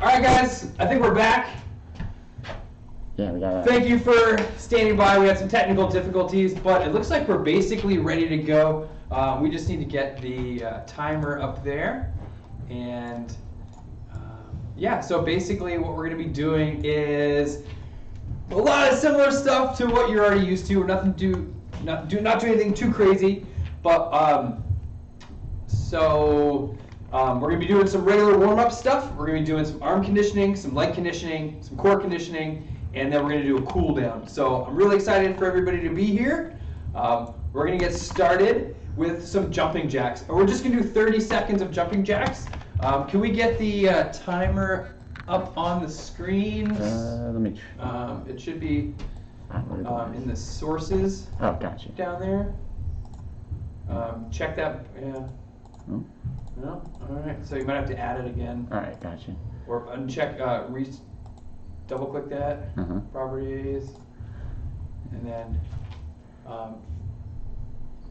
right, guys, I think we're back. Yeah, we got that. Thank you for standing by. We had some technical difficulties, but it looks like we're basically ready to go. We just need to get the timer up there. And yeah, so basically what we're going to be doing is a lot of similar stuff to what you're already used to. We're not do anything too crazy, but we're going to be doing some regular warm-up stuff. We're going to be doing some arm conditioning, some leg conditioning, some core conditioning, and then we're going to do a cool down. So I'm really excited for everybody to be here. We're going to get started with some jumping jacks. We're just going to do 30 seconds of jumping jacks. Can we get the timer up on the screen? Let me. It should be in the sources. Oh, gotcha. Down there. Check that. Yeah. Oh. No? All right. So you might have to add it again. All right, gotcha. Or uncheck, double click that. Properties. And then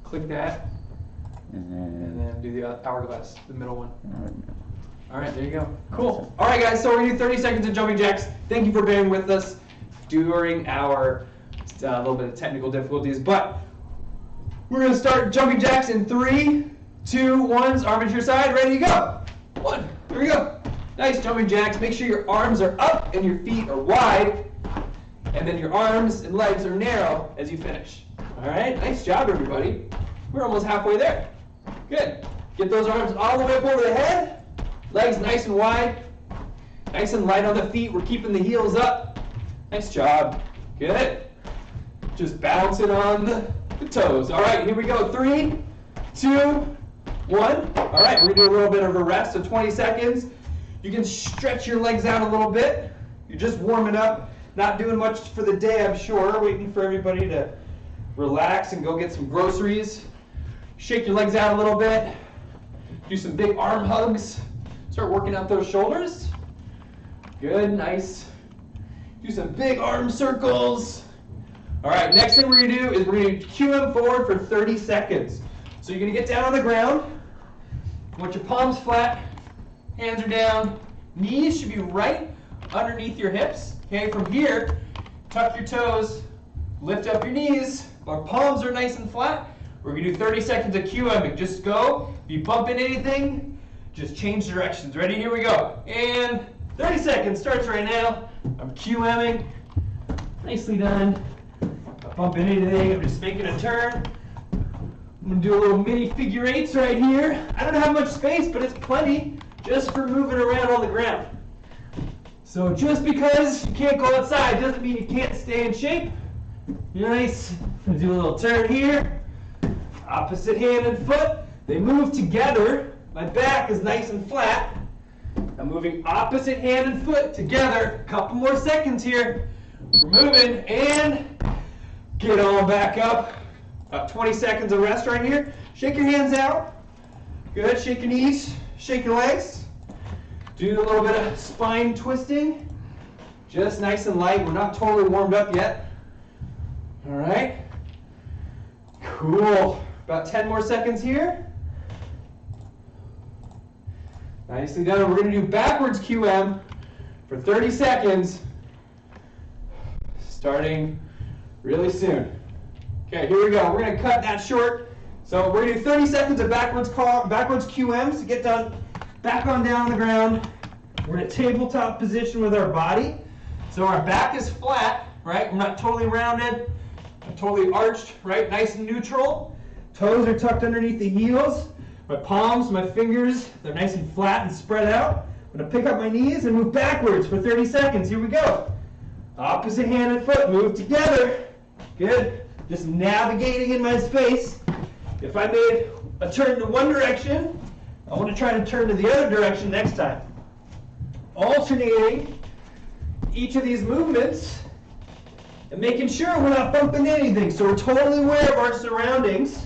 click that. And then do the hourglass, the middle one. All right, there you go. Cool. All right, guys, so we're going to do 30 seconds of jumping jacks. Thank you for bearing with us during our little bit of technical difficulties. But we're going to start jumping jacks in 3, 2, 1. Arm at your side. Ready to go. 1. Here we go. Nice jumping jacks. Make sure your arms are up and your feet are wide. And then your arms and legs are narrow as you finish. All right, nice job, everybody. We're almost halfway there. Good. Get those arms all the way up over the head. Legs nice and wide. Nice and light on the feet. We're keeping the heels up. Nice job. Good. Just bouncing on the toes. All right, here we go. 3, 2, 1. All right, we're going to do a little bit of a rest, so 20 seconds. You can stretch your legs out a little bit. You're just warming up. Not doing much for the day, I'm sure. Waiting for everybody to relax and go get some groceries. Shake your legs out a little bit. Do some big arm hugs. Start working out those shoulders. Good, nice. Do some big arm circles. All right, next thing we're going to do is we're going to QM forward for 30 seconds. So you're going to get down on the ground. Want your palms flat, hands are down. Knees should be right underneath your hips. Okay, from here, tuck your toes, lift up your knees. Our palms are nice and flat. We're going to do 30 seconds of QMing. Just go. If you bump into anything, just change directions. Ready? Here we go. And 30 seconds starts right now. I'm QMing. Nicely done. If I bump into anything, I'm just making a turn. I'm going to do a little mini figure eights right here. I don't have much space, but it's plenty just for moving around on the ground. So just because you can't go outside doesn't mean you can't stay in shape. Nice. I'm going to do a little turn here. Opposite hand and foot. They move together. My back is nice and flat. I'm moving opposite hand and foot together. A couple more seconds here. We're moving and get on back up. About 20 seconds of rest right here. Shake your hands out. Good. Shake your knees. Shake your legs. Do a little bit of spine twisting. Just nice and light. We're not totally warmed up yet. All right. Cool. About 10 more seconds here. Nicely done. We're going to do backwards QM for 30 seconds, starting really soon. Okay, here we go. We're going to cut that short. So we're going to do 30 seconds of backwards QMs to get done. Back on down on the ground. We're in a tabletop position with our body. So our back is flat, right? We're not totally rounded. I'm totally arched, right? Nice and neutral. Toes are tucked underneath the heels. My palms, my fingers, they're nice and flat and spread out. I'm going to pick up my knees and move backwards for 30 seconds. Here we go. Opposite hand and foot move together. Good. Just navigating in my space. If I made a turn to one direction, I want to try to turn to the other direction next time. Alternating each of these movements and making sure we're not bumping into anything. So we're totally aware of our surroundings.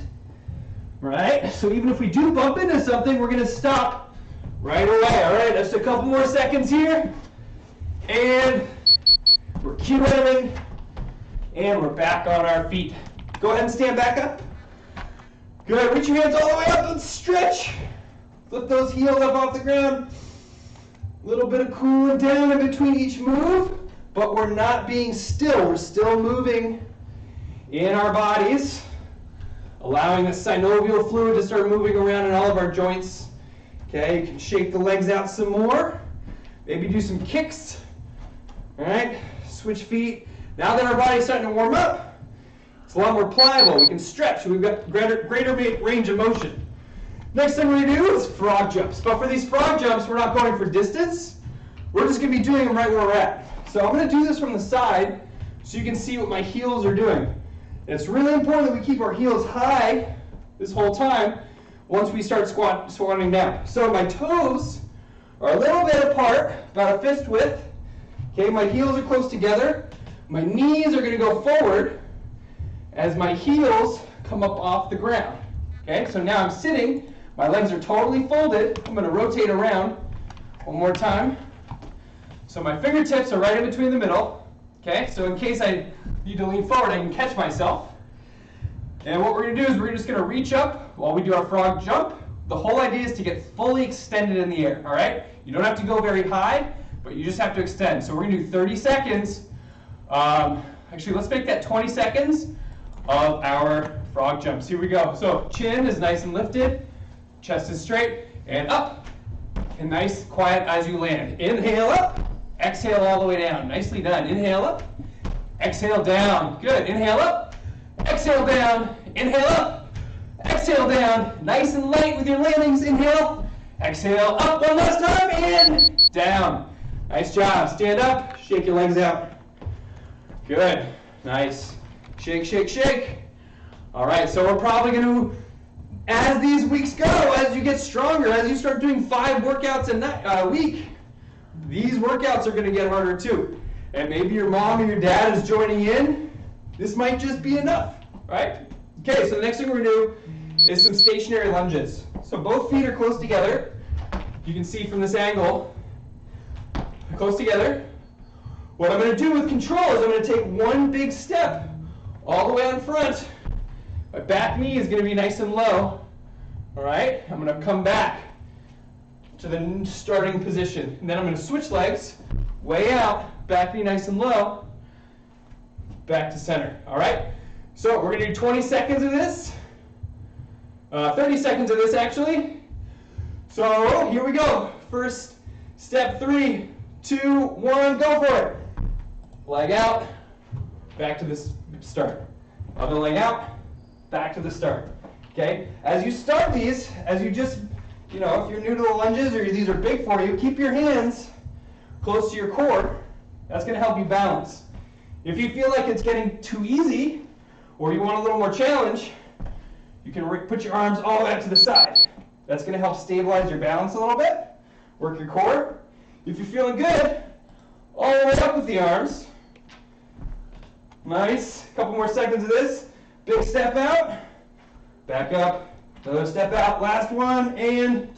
Right? So even if we do bump into something, we're going to stop right away. All right, just a couple more seconds here. And we're QMing. And we're back on our feet. Go ahead and stand back up. Good. Reach your hands all the way up and stretch. Flip those heels up off the ground. A little bit of cooling down in between each move, but we're not being still. We're still moving in our bodies, allowing the synovial fluid to start moving around in all of our joints. Okay, you can shake the legs out some more. Maybe do some kicks. All right, switch feet. Now that our body's starting to warm up, it's a lot more pliable. We can stretch. We've got greater range of motion. Next thing we're going to do is frog jumps. But for these frog jumps, we're not going for distance. We're just going to be doing them right where we're at. So I'm going to do this from the side so you can see what my heels are doing. And it's really important that we keep our heels high this whole time once we start squatting down. So my toes are a little bit apart, about a fist width. Okay, my heels are close together. My knees are going to go forward as my heels come up off the ground. Okay, so now I'm sitting. My legs are totally folded. I'm going to rotate around one more time. So my fingertips are right in between the middle. Okay, so in case I need to lean forward, I can catch myself. And what we're going to do is we're just going to reach up while we do our frog jump. The whole idea is to get fully extended in the air, all right? You don't have to go very high, but you just have to extend. So we're going to do 30 seconds. Actually, let's make that 20 seconds of our frog jumps. Here we go. So chin is nice and lifted. Chest is straight. And up. And nice, quiet as you land. Inhale up. Exhale all the way down. Nicely done. Inhale up. Exhale down. Good. Inhale up. Exhale down. Inhale up. Exhale down. Nice and light with your landings. Inhale. Exhale up one last time. And down. Nice job. Stand up. Shake your legs out. Good. Nice. Shake, shake, shake. All right, so we're probably going to, as these weeks go, as you get stronger, as you start doing 5 workouts a week, these workouts are going to get harder too. And maybe your mom or your dad is joining in. This might just be enough, right? Okay, so the next thing we're going to do is some stationary lunges. So both feet are close together. You can see from this angle, close together. What I'm going to do with control is I'm going to take one big step all the way on front. My back knee is going to be nice and low. All right, I'm going to come back to the starting position. And then I'm going to switch legs, way out, back knee nice and low, back to center. All right, so we're going to do 20 seconds of this, 30 seconds of this actually. So here we go. First step, 3, 2, 1, go for it. Leg out, back to the start. Other leg out, back to the start. Okay? As you start these, as you just, if you're new to the lunges or these are big for you, keep your hands close to your core. That's going to help you balance. If you feel like it's getting too easy or you want a little more challenge, you can put your arms all the way up to the side. That's going to help stabilize your balance a little bit, work your core. If you're feeling good, all the way up with the arms. Nice. A couple more seconds of this. Big step out. Back up. Another step out. Last one. And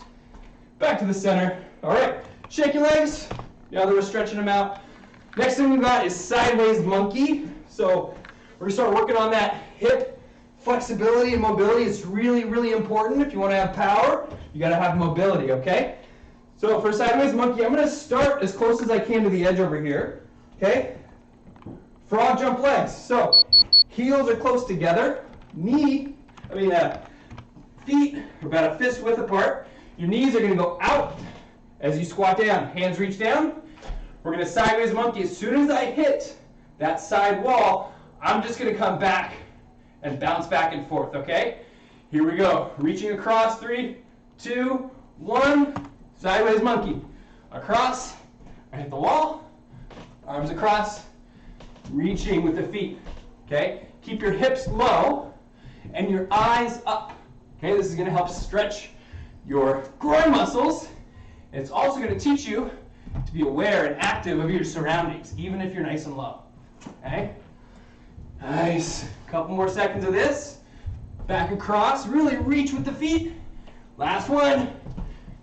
back to the center. All right. Shake your legs. Now that we're stretching them out. Next thing we've got is sideways monkey. So we're going to start working on that hip flexibility and mobility. It's really, really important. If you want to have power, you got to have mobility, okay? So for sideways monkey, I'm going to start as close as I can to the edge over here, okay? Frog jump legs. So heels are close together. Feet are about a fist width apart. Your knees are going to go out as you squat down. Hands reach down. We're going to sideways monkey. As soon as I hit that side wall, I'm just going to come back and bounce back and forth, okay? Here we go. Reaching across. 3, 2, 1. Sideways monkey. Across. I hit the wall. Arms across. Reaching with the feet, okay? Keep your hips low and your eyes up, okay? This is going to help stretch your groin muscles. And it's also going to teach you to be aware and active of your surroundings, even if you're nice and low, okay? Nice. Couple more seconds of this. Back across. Really reach with the feet. Last one.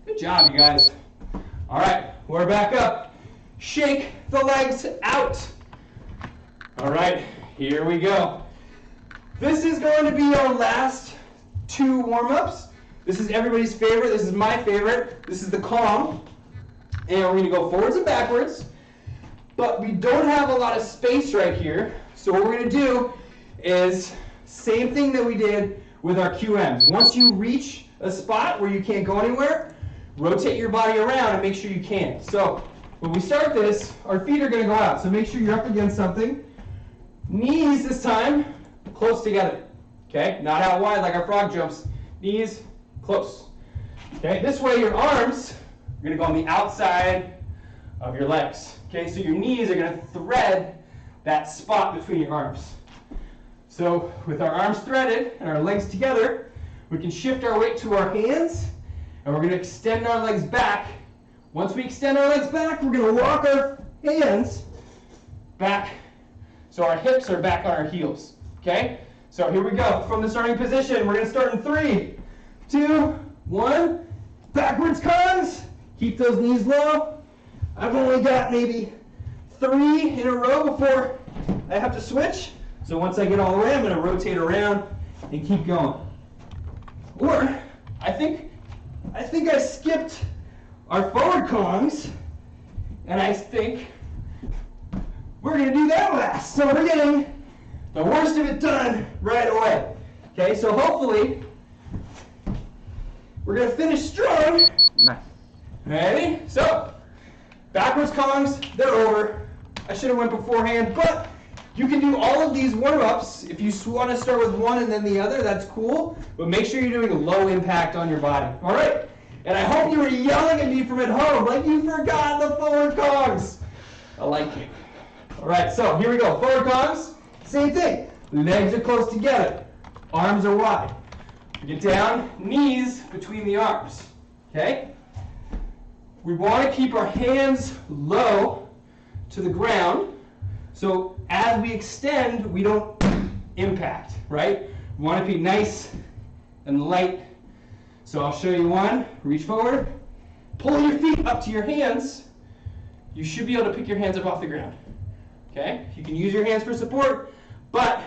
Good job, you guys. All right, we're back up. Shake the legs out. All right, here we go. This is going to be our last 2 warm-ups. This is everybody's favorite. This is my favorite. This is the calm. And we're gonna go forwards and backwards, but we don't have a lot of space right here. So what we're gonna do is same thing that we did with our QMs. Once you reach a spot where you can't go anywhere, rotate your body around and make sure you can. So when we start this, our feet are gonna go out. So make sure you're up against something. Knees this time, close together. Okay, not out wide like our frog jumps. Knees close. Okay, this way your arms are gonna go on the outside of your legs. Okay, so your knees are gonna thread that spot between your arms. So with our arms threaded and our legs together, we can shift our weight to our hands, and we're gonna extend our legs back. Once we extend our legs back, we're gonna walk our hands back so our hips are back on our heels. Okay? So here we go. From the starting position, we're gonna start in 3, 2, 1. Backwards Kongs. Keep those knees low. I've only got maybe 3 in a row before I have to switch. So once I get all the way, I'm gonna rotate around and keep going. Or I think I skipped our forward Kongs, and I think we're gonna do that last. So we're getting the worst of it done right away. Okay, so hopefully we're gonna finish strong. Nice. Ready? So, backwards Kongs, they're over. I should have went beforehand, but you can do all of these warm-ups. If you want to start with one and then the other, that's cool. But make sure you're doing a low impact on your body. All right? And I hope you were yelling at me from at home like you forgot the forward Kongs. I like it. All right, so here we go. Forward Kongs, same thing. Legs are close together. Arms are wide. Get down, knees between the arms. Okay? We want to keep our hands low to the ground, so as we extend, we don't impact, right? We want to be nice and light. So I'll show you one. Reach forward, pull your feet up to your hands. You should be able to pick your hands up off the ground. Okay? You can use your hands for support, but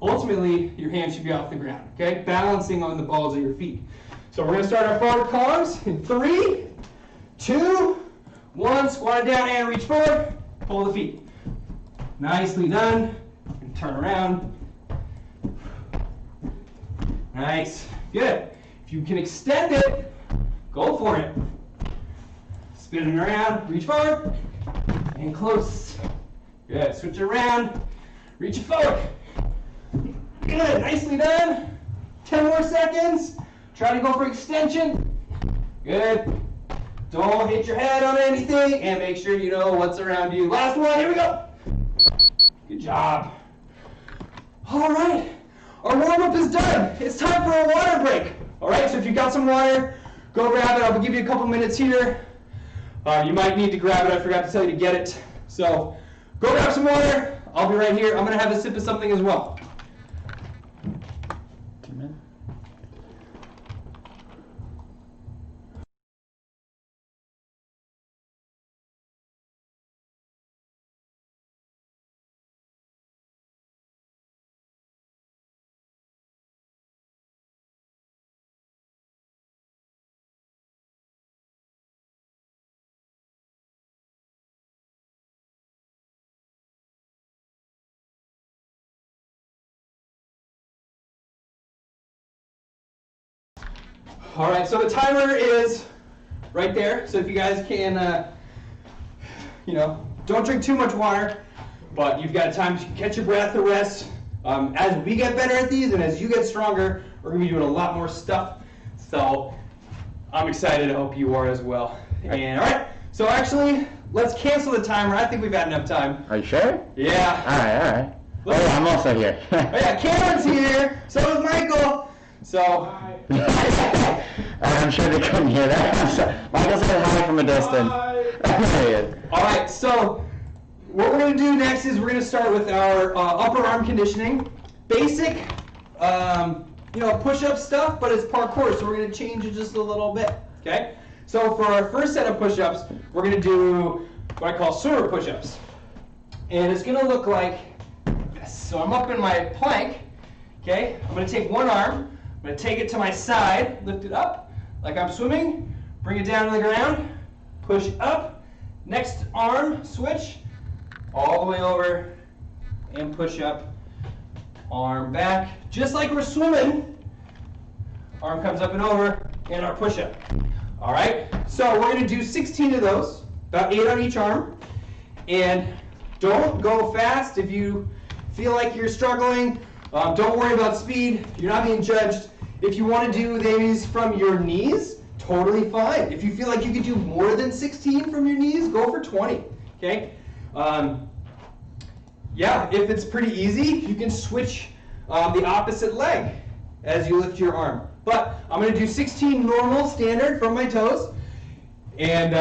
ultimately your hands should be off the ground. Okay? Balancing on the balls of your feet. So we're going to start our forward Kongs in 3, 2, 1. Squat it down and reach forward. Pull the feet. Nicely done. And turn around. Nice. Good. If you can extend it, go for it. Spin it around. Reach forward. And close. Good. Switch it around. Reach it forward. Good. Nicely done. 10 more seconds. Try to go for extension. Good. Don't hit your head on anything, and make sure you know what's around you. Last one, here we go. Good job. All right, our warm-up is done. It's time for a water break. All right, so if you got some water, go grab it. I'll give you a couple minutes here. You might need to grab it. I forgot to tell you to get it. So go grab some water. I'll be right here. I'm gonna have a sip of something as well. All right, so the timer is right there. So if you guys can, don't drink too much water, but you've got time to catch your breath to rest. As we get better at these and as you get stronger, we're gonna be doing a lot more stuff. So I'm excited. I hope you are as well. And all right, so actually, let's cancel the timer. I think we've had enough time. Are you sure? Yeah. All right. Oh, yeah, I'm also here. Oh yeah, Cameron's here. So is Michael. So. I'm sure they couldn't hear that. Michael said hi from a distance. All right, so what we're going to do next is we're going to start with our upper arm conditioning. Basic, push-up stuff, but it's parkour, so we're going to change it just a little bit, okay? So for our first set of push-ups, we're going to do what I call swimmer push-ups. And it's going to look like this. So I'm up in my plank, okay? I'm going to take one arm. I'm going to take it to my side, lift it up like I'm swimming, bring it down to the ground, push up, next arm, switch, all the way over, and push up, arm back, just like we're swimming, arm comes up and over, and our push up. All right, so we're gonna do 16 of those, about 8 on each arm, and don't go fast if you feel like you're struggling. Don't worry about speed, you're not being judged. If you want to do these from your knees, totally fine. If you feel like you could do more than 16 from your knees, go for 20, okay? Yeah, if it's pretty easy, you can switch the opposite leg as you lift your arm. But I'm going to do 16 normal, standard from my toes. And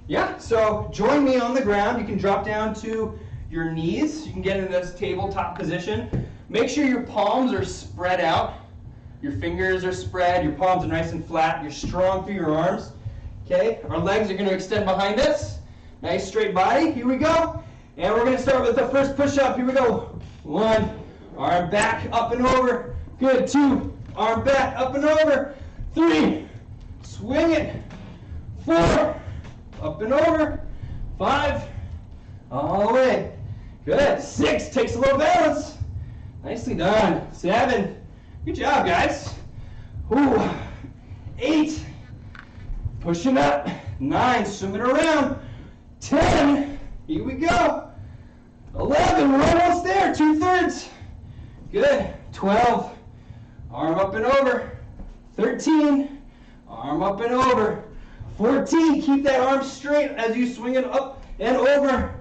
yeah, so join me on the ground. You can drop down to your knees. You can get in this tabletop position. Make sure your palms are spread out. Your fingers are spread. Your palms are nice and flat. You're strong through your arms. Okay, our legs are going to extend behind us. Nice straight body. Here we go. And we're going to start with the first push-up. Here we go. 1, arm back, up and over. Good. 2, arm back, up and over. 3, swing it. 4, up and over. 5, all the way. Good. 6, takes a little balance. Nicely done. 7, good job, guys. Ooh. 8, pushing up. 9, swimming around. 10, here we go. 11, we're almost there, 2/3. Good. 12, arm up and over. 13, arm up and over. 14, keep that arm straight as you swing it up and over.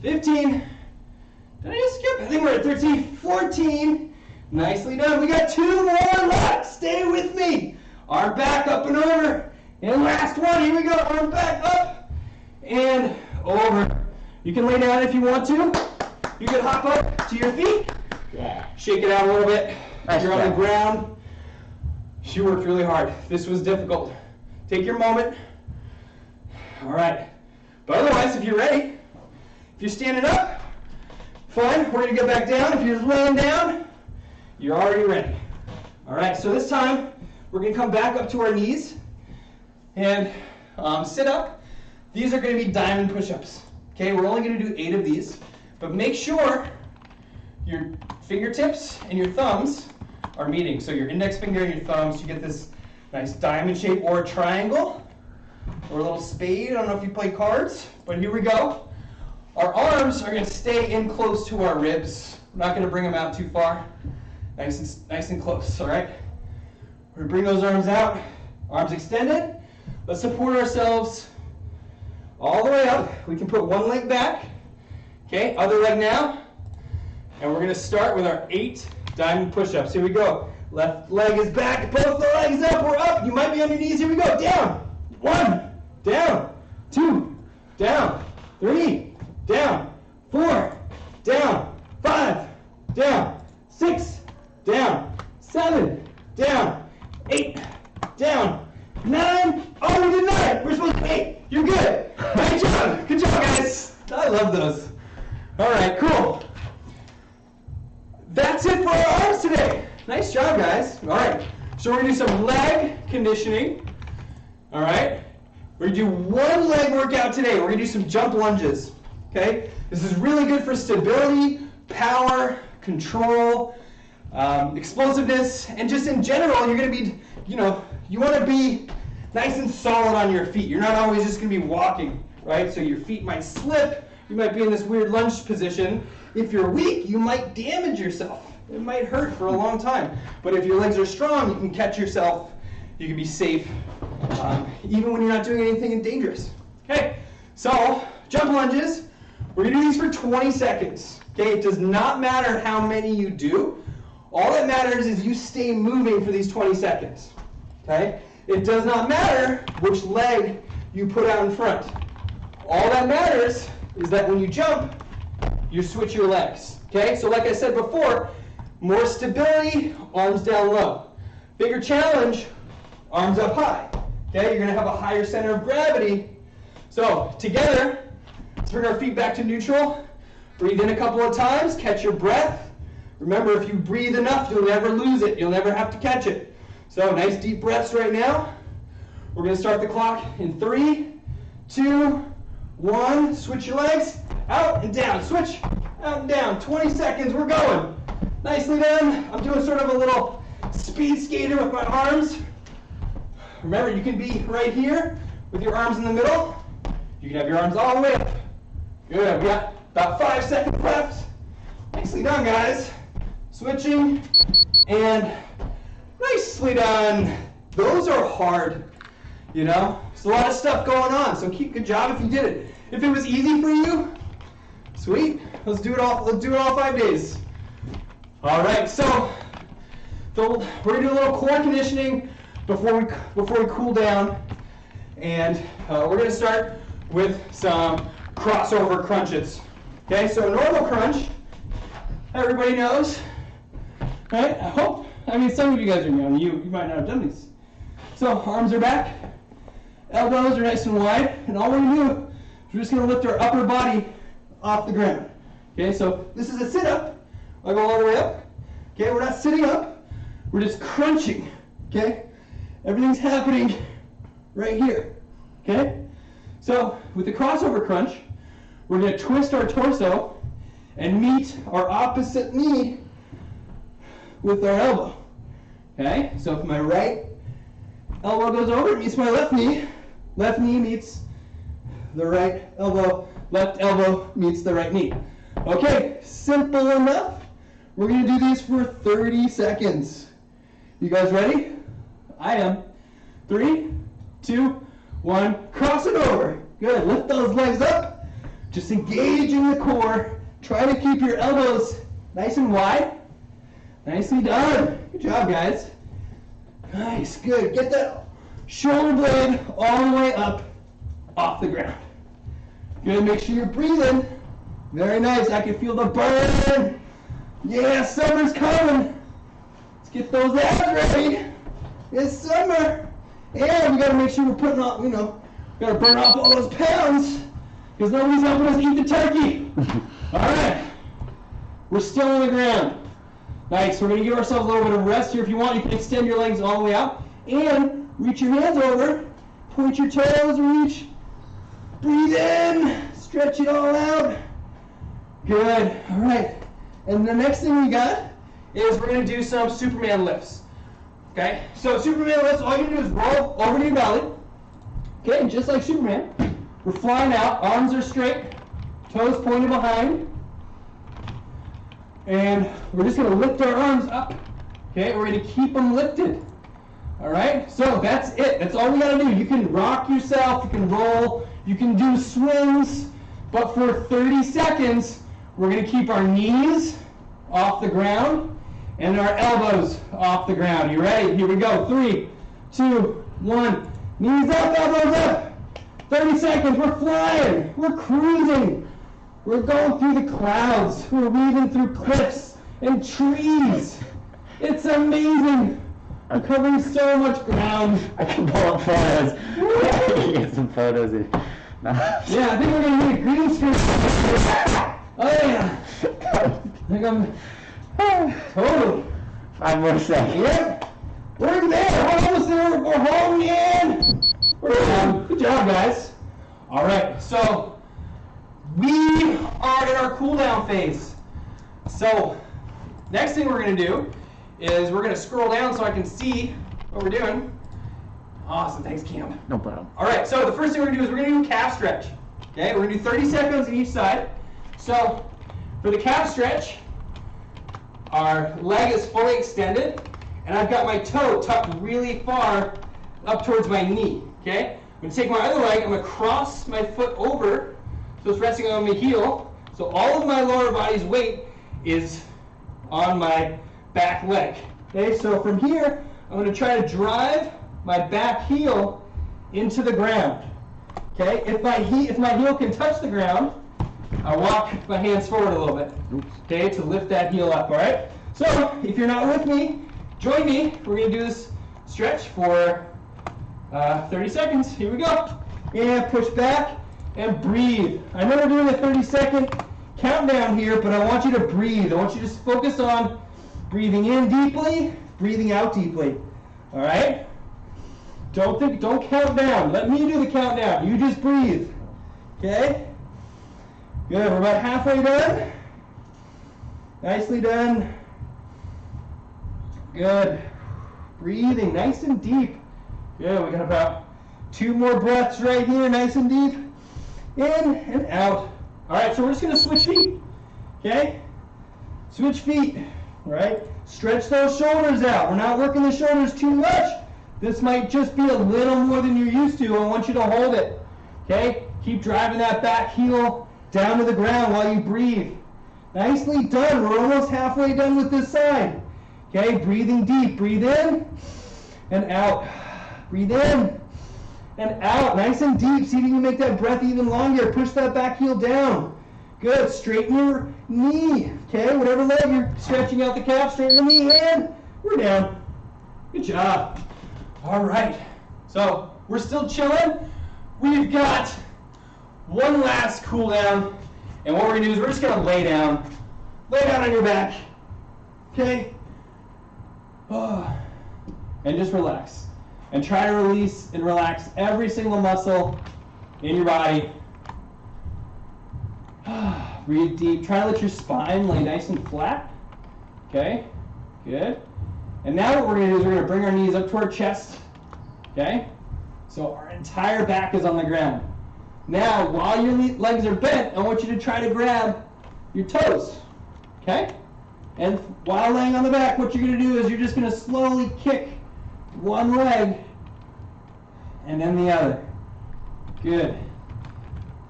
15, did I just skip? I think we're at 13. 14, nicely done. We got 2 more left. Stay with me. Arm back, up and over. And last one, here we go. Arm back, up and over. You can lay down if you want to. You can hop up to your feet. Yeah. Shake it out a little bit. Nice You're on the job. ground. She worked really hard. This was difficult. Take your moment. All right. But otherwise, if you're ready, if you're standing up, fine. We're going to get back down. If you're laying down, you're already ready. All right. So this time, we're going to come back up to our knees and sit up. These are going to be diamond push-ups. Okay, we're only going to do 8 of these, but make sure your fingertips and your thumbs are meeting. So your index finger and your thumbs, you get this nice diamond shape or a triangle or a little spade. I don't know if you play cards, but here we go. Our arms are going to stay in close to our ribs. We're not going to bring them out too far. Nice and close, all right? We're going to bring those arms out, arms extended. Let's support ourselves all the way up. We can put one leg back. Okay, other leg now. And we're going to start with our 8 diamond push-ups. Here we go. Left leg is back, both the legs up. We're up. You might be on your knees. Here we go. Down. 1, down. 2, down. 3, down. 4, down. 5, down. 6, down. 7, down. 8, down. 9. Oh, we did 9. We're supposed to 8. You're good. Good job. Good job, guys. I love those. All right, cool. That's it for our arms today. Nice job, guys. All right, so we're going to do some leg conditioning. All right, we're going to do one leg workout today. We're going to do some jump lunges. Okay, this is really good for stability, power, control, explosiveness, and just in general, you're going to be, you want to be nice and solid on your feet. You're not always just going to be walking, right? So your feet might slip. You might be in this weird lunge position. If you're weak, you might damage yourself. It might hurt for a long time. But if your legs are strong, you can catch yourself. You can be safe, even when you're not doing anything dangerous. Okay, so jump lunges. We're going to do these for 20 seconds. Okay, it does not matter how many you do. All that matters is you stay moving for these 20 seconds. Okay, it does not matter which leg you put out in front. All that matters is that when you jump, you switch your legs. Okay, so like I said before, more stability, arms down low. Bigger challenge, arms up high. Okay, you're going to have a higher center of gravity. So together, let's bring our feet back to neutral. Breathe in a couple of times, catch your breath. Remember, if you breathe enough, you'll never lose it. You'll never have to catch it. So nice deep breaths right now. We're going to start the clock in 3, 2, 1. Switch your legs, out and down. Switch, out and down. 20 seconds, we're going. Nicely done. I'm doing sort of a little speed skater with my arms. Remember, you can be right here with your arms in the middle. You can have your arms all the way up. Good, we got about 5 seconds left. Nicely done, guys. Switching, and nicely done. Those are hard, you know? There's a lot of stuff going on, so good job if you did it. If it was easy for you, sweet. Let's do it all 5 days. All right, so we're gonna do a little core conditioning before we cool down, and we're gonna start with some crossover crunches. Okay, so a normal crunch, everybody knows, right? I mean, some of you guys are young, you might not have done these. So arms are back, elbows are nice and wide, and all we're gonna do is we're just gonna lift our upper body off the ground. Okay, so this is a sit-up. I'll go all the way up. Okay, we're not sitting up, we're just crunching. Okay, everything's happening right here. Okay, so with the crossover crunch, we're going to twist our torso and meet our opposite knee with our elbow. Okay, so if my right elbow goes over, it meets my left knee meets the right elbow, left elbow meets the right knee. Okay, simple enough. We're going to do these for 30 seconds. You guys ready? I am. 3, 2, 1, cross it over. Good, lift those legs up. Just engage in the core. Try to keep your elbows nice and wide. Nicely done. Good job, guys. Nice, good. Get that shoulder blade all the way up off the ground. Good, make sure you're breathing. Very nice, I can feel the burn. Yeah, summer's coming. Let's get those abs ready. It's summer. And we gotta make sure we're putting off, gotta burn off all those pounds because nobody's helping us eat the turkey. All right, we're still on the ground. Nice, we're gonna give ourselves a little bit of rest here. If you want, you can extend your legs all the way out and reach your hands over, point your toes, reach, breathe in, stretch it all out. Good, all right. And the next thing we got is we're gonna do some Superman lifts. Okay, so Superman lifts, all you're gonna do is roll over to your belly. Okay, just like Superman. We're flying out, arms are straight, toes pointed behind. And we're just gonna lift our arms up. Okay, we're gonna keep them lifted. All right, so that's it. That's all we gotta do. You can rock yourself, you can roll, you can do swings, but for 30 seconds, we're gonna keep our knees off the ground and our elbows off the ground. You ready? Here we go. 3, 2, 1. Knees up, elbows up. 30 seconds. We're flying. We're cruising. We're going through the clouds. We're weaving through cliffs and trees. It's amazing. We're covering so much ground. I can pull up photos. I can get some photos. Yeah, I think we're going to need a green screen. Oh, yeah. I think I'm... Totally. 5 more seconds. Yep. We're there. We're almost there. We're home in. We're done. Good job, guys. All right. So we are in our cool down phase. So next thing we're going to do is we're going to scroll down so I can see what we're doing. Awesome. Thanks, Cam. No problem. All right. So the first thing we're going to do is we're going to do a calf stretch. Okay. We're going to do 30 seconds on each side. So for the calf stretch, our leg is fully extended, and I've got my toe tucked really far up towards my knee, okay? I'm going to take my other leg, I'm going to cross my foot over, so it's resting on my heel, so all of my lower body's weight is on my back leg, okay? So from here, I'm going to try to drive my back heel into the ground, okay? If my heel can touch the ground, I walk my hands forward a little bit, okay, to lift that heel up, all right? So, if you're not with me, join me. We're going to do this stretch for 30 seconds. Here we go. And push back and breathe. I know we're doing a 30-second countdown here, but I want you to breathe. I want you to just focus on breathing in deeply, breathing out deeply, all right? Don't count down. Let me do the countdown. You just breathe. Okay? Good. We're about halfway done. Nicely done. Good. Breathing nice and deep. Good. We got about 2 more breaths right here, nice and deep. In and out. All right, so we're just going to switch feet. Okay? Switch feet. All right? Stretch those shoulders out. We're not working the shoulders too much. This might just be a little more than you're used to. I want you to hold it. Okay? Keep driving that back heel down to the ground while you breathe. Nicely done. We're almost halfway done with this side. Okay? Breathing deep. Breathe in and out. Breathe in and out. Nice and deep. See if you can make that breath even longer. Push that back heel down. Good. Straighten your knee. Okay? Whatever leg you're stretching out the calf, straighten the knee and we're down. Good job. All right. So we're still chilling. We've got one last cool down. And what we're going to do is we're just going to lay down. Lay down on your back. Okay? And just relax. And try to release and relax every single muscle in your body. Breathe deep. Try to let your spine lay nice and flat. Okay? Good. And now what we're going to do is we're going to bring our knees up to our chest. Okay? So our entire back is on the ground. Now, while your legs are bent, I want you to try to grab your toes. Okay? And while laying on the back, what you're going to do is you're just going to slowly kick one leg and then the other. Good.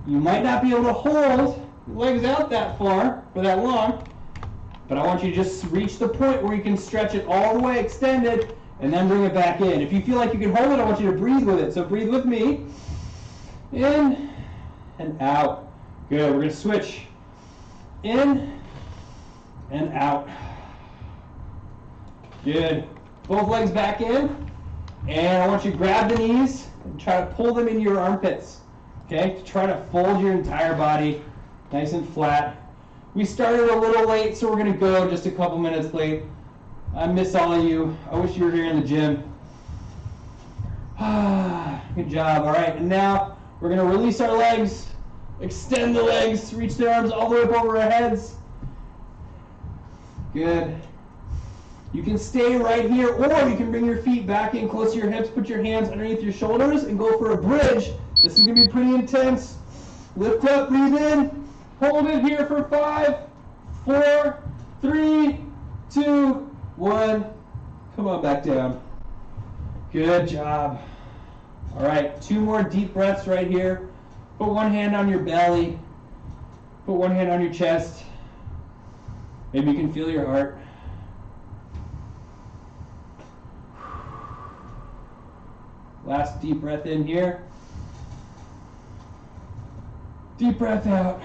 You might not be able to hold your legs out that far for that long, but I want you to just reach the point where you can stretch it all the way, extend it, and then bring it back in. If you feel like you can hold it, I want you to breathe with it. So breathe with me. In and out. Good. We're going to switch. In and out. Good. Both legs back in. And I want you to grab the knees and try to pull them into your armpits. Okay? To try to fold your entire body nice and flat. We started a little late, so we're going to go just a couple minutes late. I miss all of you. I wish you were here in the gym. Good job. All right, and now we're going to release our legs, extend the legs, reach the arms all the way up over our heads. Good. You can stay right here, or you can bring your feet back in close to your hips, put your hands underneath your shoulders, and go for a bridge. This is going to be pretty intense. Lift up, breathe in, hold it here for 5, 4, 3, 2, 1. Come on back down. Good job. All right, 2 more deep breaths right here. Put one hand on your belly. Put one hand on your chest. Maybe you can feel your heart. Last deep breath in here. Deep breath out.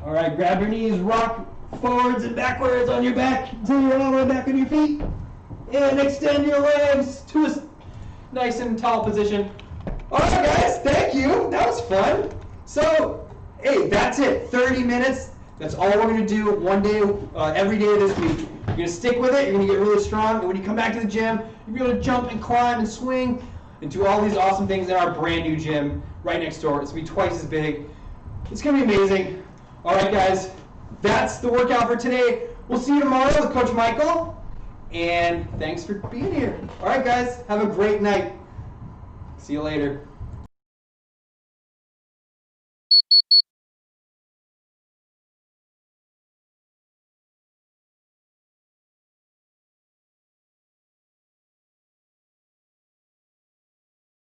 All right, grab your knees, rock forwards and backwards on your back until you're all the way back on your feet. And extend your legs to a nice and tall position. All right, guys, thank you. That was fun. So, hey, that's it. 30 minutes. That's all we're going to do one day, every day of this week. You're going to stick with it. You're going to get really strong. And when you come back to the gym, you'll be able to jump and climb and swing and do all these awesome things in our brand new gym right next door. It's going to be twice as big. It's going to be amazing. All right, guys, that's the workout for today. We'll see you tomorrow with Coach Michael. And thanks for being here. All right, guys, have a great night. See you later.